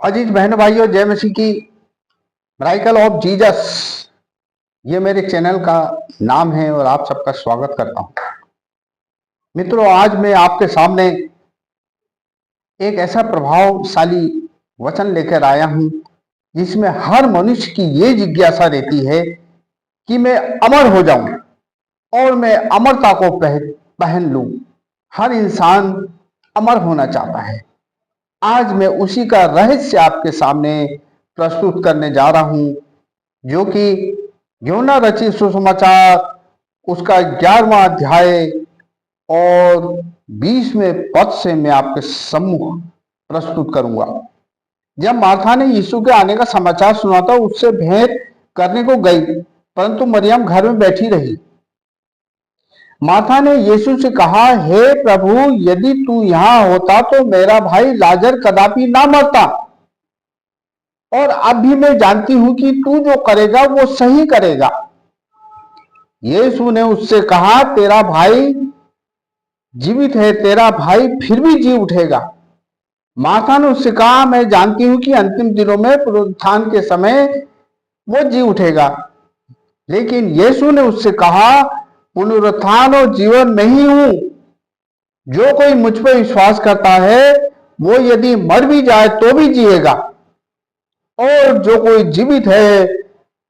अजीज बहनों भाइयों, जय मसीह की। मिरेकल ऑफ जीसस, ये मेरे चैनल का नाम है और आप सबका स्वागत करता हूं। मित्रों, आज मैं आपके सामने एक ऐसा प्रभावशाली वचन लेकर आया हूं जिसमें हर मनुष्य की ये जिज्ञासा रहती है कि मैं अमर हो जाऊं और मैं अमरता को पहन लूं। हर इंसान अमर होना चाहता है। आज मैं उसी का रहस्य आपके सामने प्रस्तुत करने जा रहा हूं, जो कि योना रचित सुसमाचार उसका 11वां अध्याय और 20वें पद से मैं आपके सम्मुख प्रस्तुत करूंगा। जब मार्था ने यीशु के आने का समाचार सुना था, उससे भेंट करने को गई, परंतु मरियम घर में बैठी रही। मार्था ने यीशु से कहा, हे प्रभु, यदि तू यहां होता तो मेरा भाई लाजर कदापि ना मरता। और अब भी मैं जानती हूं कि तू जो करेगा वो सही करेगा। यीशु ने उससे कहा, तेरा भाई जीवित है, तेरा भाई फिर भी जी उठेगा। मार्था ने उससे कहा, मैं जानती हूं कि अंतिम दिनों में पुनरुत्थान के समय वो जी उठेगा। लेकिन यीशु ने उससे कहा, पुनरुत्थान और जीवन में ही हूं। जो कोई मुझ पर विश्वास करता है वो यदि मर भी जाए तो भी जिएगा, और जो कोई जीवित है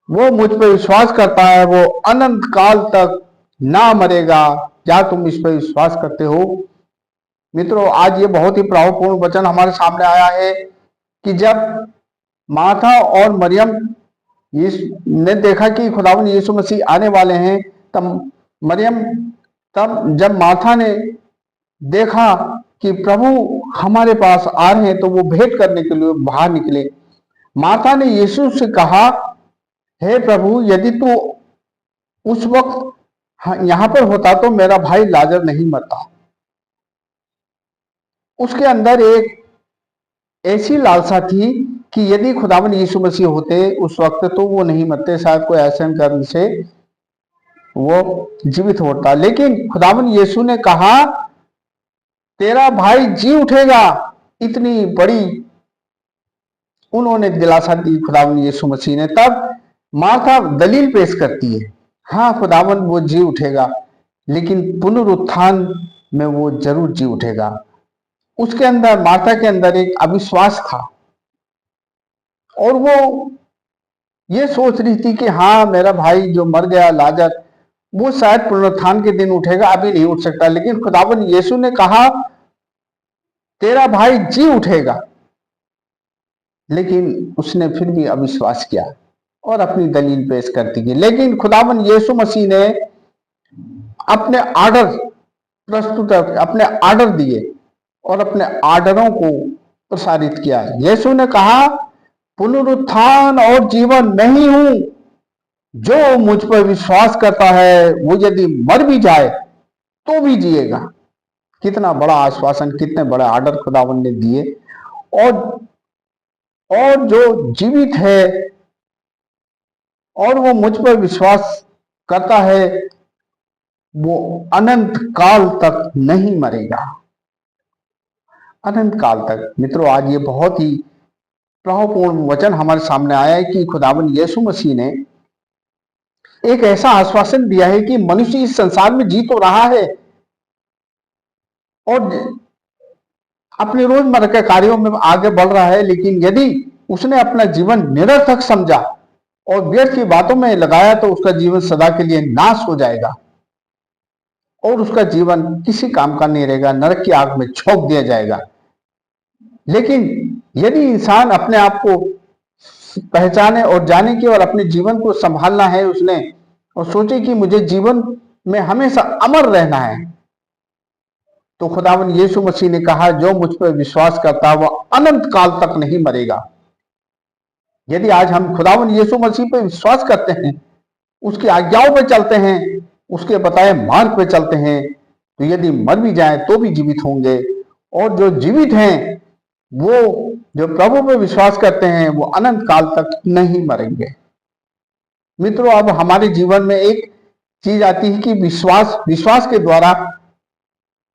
वो मुझ पर विश्वास करता है वो अनंत काल तक ना मरेगा। क्या तुम इस पर विश्वास करते हो? मित्रों, आज ये बहुत ही प्रभावपूर्ण वचन हमारे सामने आया है कि जब मार्था और मरियम ने देखा कि खुदावंद यीशु मसीह आने वाले हैं, तब जब मार्था ने देखा कि प्रभु हमारे पास आ रहे हैं, तो वो भेंट करने के लिए बाहर निकले। मार्था ने यीशु से कहा, हे प्रभु, यदि तू उस वक्त यहां पर होता तो मेरा भाई लाजर नहीं मरता। उसके अंदर एक ऐसी लालसा थी कि यदि खुदावंद यीशु मसीह होते उस वक्त तो वो नहीं मरते, शायद कोई ऐसे कर्म से वो जीवित होता। लेकिन खुदावंद यीशु ने कहा, तेरा भाई जी उठेगा। इतनी बड़ी उन्होंने दिलासा दी खुदावंद यीशु मसीह ने। तब मार्था दलील पेश करती है, हाँ खुदावंद वो जी उठेगा, लेकिन पुनरुत्थान में वो जरूर जी उठेगा। उसके अंदर, मार्था के अंदर एक अविश्वास था और वो ये सोच रही थी कि हाँ, मेरा भाई जो मर गया लाजर, वो शायद पुनरुत्थान के दिन उठेगा, अभी नहीं उठ सकता। लेकिन खुदावंद यीशु ने कहा, तेरा भाई जी उठेगा। लेकिन उसने फिर भी अविश्वास किया और अपनी दलील पेश करती गई। लेकिन खुदावंद यीशु मसीह ने अपने अपने आर्डर दिए और अपने आर्डरों को प्रसारित किया। यीशु ने कहा, पुनरुत्थान और जीवन मैं ही हूं। जो मुझ पर विश्वास करता है वो यदि मर भी जाए तो भी जिएगा। कितना बड़ा आश्वासन, कितने बड़े आर्डर खुदावंद ने दिए। और जो जीवित है और वो मुझ पर विश्वास करता है वो अनंत काल तक नहीं मरेगा, अनंत काल तक। मित्रों, आज ये बहुत ही प्रभावपूर्ण वचन हमारे सामने आया है कि खुदावंद यीशु मसीह ने एक ऐसा आश्वासन दिया है कि मनुष्य इस संसार में जी तो रहा है और अपने रोजमर्रा के कार्यों में आगे बढ़ रहा है, लेकिन यदि उसने अपना जीवन निरर्थक समझा और व्यर्थ की बातों में लगाया तो उसका जीवन सदा के लिए नाश हो जाएगा और उसका जीवन किसी काम का नहीं रहेगा, नरक की आग में झोंक दिया जाएगा। लेकिन यदि इंसान अपने आप को पहचाने और जाने की और अपने जीवन को संभालना है उसने, और सोचे कि मुझे जीवन में हमेशा अमर रहना है, तो खुदावंद यीशु मसीह ने कहा, जो मुझ पर विश्वास करता है वह अनंत काल तक नहीं मरेगा। यदि आज हम खुदावंद यीशु मसीह पर विश्वास करते हैं, उसकी आज्ञाओं पर चलते हैं, उसके बताए मार्ग पर चलते हैं, तो यदि मर भी जाए तो भी जीवित होंगे। और जो जीवित हैं, वो जो प्रभु पर विश्वास करते हैं, वो अनंत काल तक नहीं मरेंगे। मित्रों, अब हमारे जीवन में एक चीज आती है कि विश्वास के द्वारा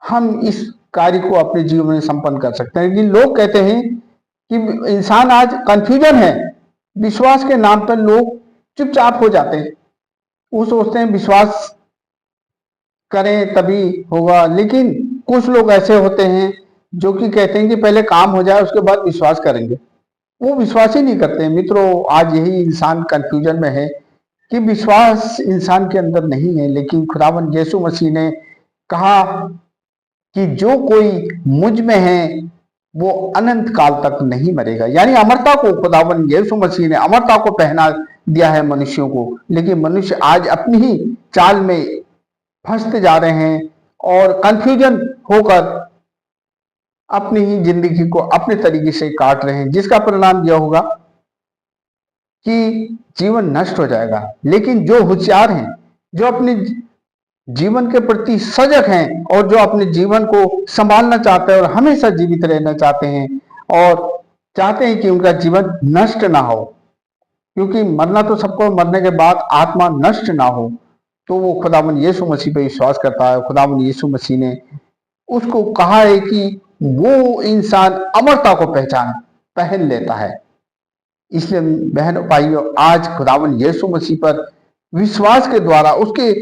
हम इस कार्य को अपने जीवन में संपन्न कर सकते हैं। लेकिन लोग कहते हैं कि इंसान आज कंफ्यूजन है। विश्वास के नाम पर लोग चुपचाप हो जाते हैं। वो सोचते हैं विश्वास करें तभी होगा, लेकिन कुछ लोग ऐसे होते हैं जो कि कहते हैं कि पहले काम हो जाए उसके बाद विश्वास करेंगे। वो विश्वास ही नहीं करते हैं। मित्रों, आज यही इंसान कंफ्यूजन में है कि विश्वास इंसान के अंदर नहीं है, लेकिन खुदावंद यीशु मसीह ने कहा कि जो कोई मुझ में है वो अनंत काल तक नहीं मरेगा। यानी अमरता को खुदावंद यीशु मसीह ने अमरता को पहना दिया है मनुष्यों को, लेकिन मनुष्य आज अपनी ही चाल में फंसते जा रहे हैं और कंफ्यूजन होकर अपनी ही जिंदगी को अपने तरीके से काट रहे हैं, जिसका परिणाम यह होगा कि जीवन नष्ट हो जाएगा। लेकिन जो होशियार हैं, जो अपने जीवन के प्रति सजग हैं और जो अपने जीवन को संभालना चाहते हैं और हमेशा जीवित रहना चाहते हैं और चाहते हैं कि उनका जीवन नष्ट ना हो, क्योंकि मरना तो सबको, मरने के बाद आत्मा नष्ट ना हो, तो वो खुदावंद यीशु मसीह पे विश्वास करता है। खुदावंद यीशु मसीह ने उसको कहा है कि वो इंसान अमरता को पहन लेता है। इसलिए बहनों भाइयों, आज खुदावंद यीशु मसीह पर विश्वास के द्वारा उसके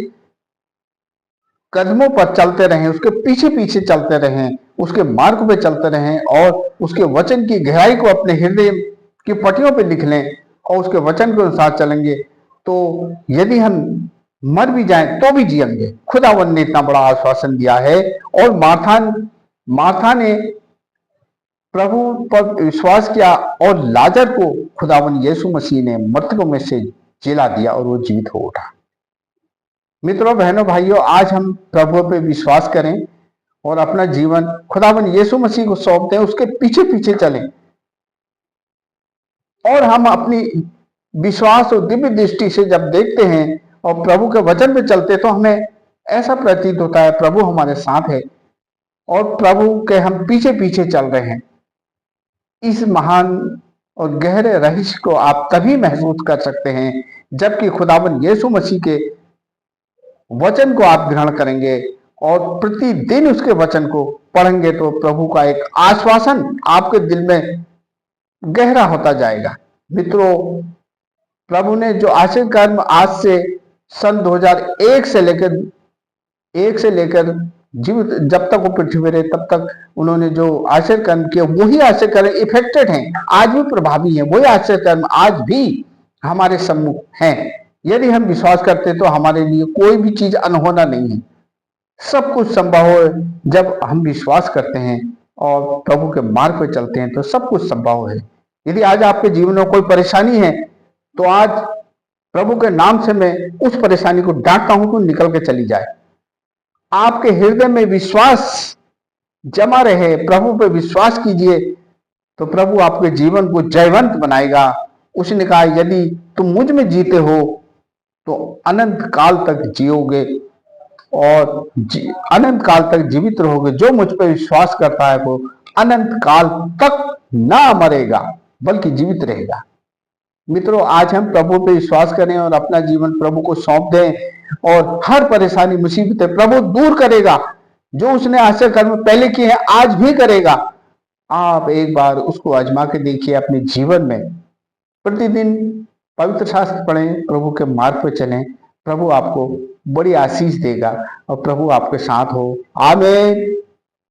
कदमों पर चलते रहें, उसके पीछे पीछे चलते रहें, उसके मार्ग पे चलते रहें और उसके वचन की गहराई को अपने हृदय की पटियों पे लिख लें और उसके वचन के अनुसार चलेंगे, तो यदि हम मर भी जाएं तो भी जिएंगे। खुदावंद ने इतना बड़ा आश्वासन दिया है। और मार्था ने प्रभु पर विश्वास किया और लाजर को खुदावंद यीशु मसीह ने मृतकों में से जिला दिया और वो जीवित हो उठा। मित्रों, बहनों, भाइयों, आज हम प्रभु पे विश्वास करें और अपना जीवन खुदावंद यीशु मसीह को सौंप दें, उसके पीछे पीछे चलें और हम अपनी विश्वास और दिव्य दृष्टि से जब देखते हैं और प्रभु के वचन पे चलते, तो हमें ऐसा प्रतीत होता है प्रभु हमारे साथ है और प्रभु के हम पीछे पीछे चल रहे हैं। इस महान और गहरे रहस्य को आप तभी महसूस कर सकते हैं जबकि खुदावंद यीशु मसीह के वचन को आप ग्रहण करेंगे और प्रतिदिन उसके वचन को पढ़ेंगे, तो प्रभु का एक आश्वासन आपके दिल में गहरा होता जाएगा। मित्रों, प्रभु ने जो आश्चर्य कर्म आज से सन 2001 से लेकर जीवित जब तक वो पृथ्वी पर रहे तब तक उन्होंने जो आश्चर्य कर्म किए, वही आश्चर्य कर्म इफेक्टेड हैं, आज भी प्रभावी हैं। वही आश्चर्य कर्म आज भी हमारे सम्मुख हैं। यदि हम विश्वास करते तो हमारे लिए कोई भी चीज अनहोना नहीं है। सब कुछ संभव है जब हम विश्वास करते हैं और प्रभु के मार्ग पर चलते हैं, तो सब कुछ संभव है। यदि आज आपके जीवन में कोई परेशानी है, तो आज प्रभु के नाम से मैं उस परेशानी को डांटता हूं तो निकल के चली जाए। आपके हृदय में विश्वास जमा रहे, प्रभु पे विश्वास कीजिए, तो प्रभु आपके जीवन को जयवंत बनाएगा। उसने कहा, यदि तुम मुझ में जीते हो तो अनंत काल तक जियोगे और अनंत काल तक जीवित रहोगे। जो मुझ पर विश्वास करता है वो अनंत काल तक ना मरेगा बल्कि जीवित रहेगा। मित्रों, आज हम प्रभु पे विश्वास करें और अपना जीवन प्रभु को सौंप दें और हर परेशानी मुसीबतें प्रभु दूर करेगा। जो उसने आश्चर्य कर्म पहले किए हैं आज भी करेगा। आप एक बार उसको आजमा के देखिए अपने जीवन में। प्रतिदिन पवित्र शास्त्र पढ़ें, प्रभु के मार्ग पर चलें, प्रभु आपको बड़ी आशीष देगा और प्रभु आपके साथ हो। आमीन।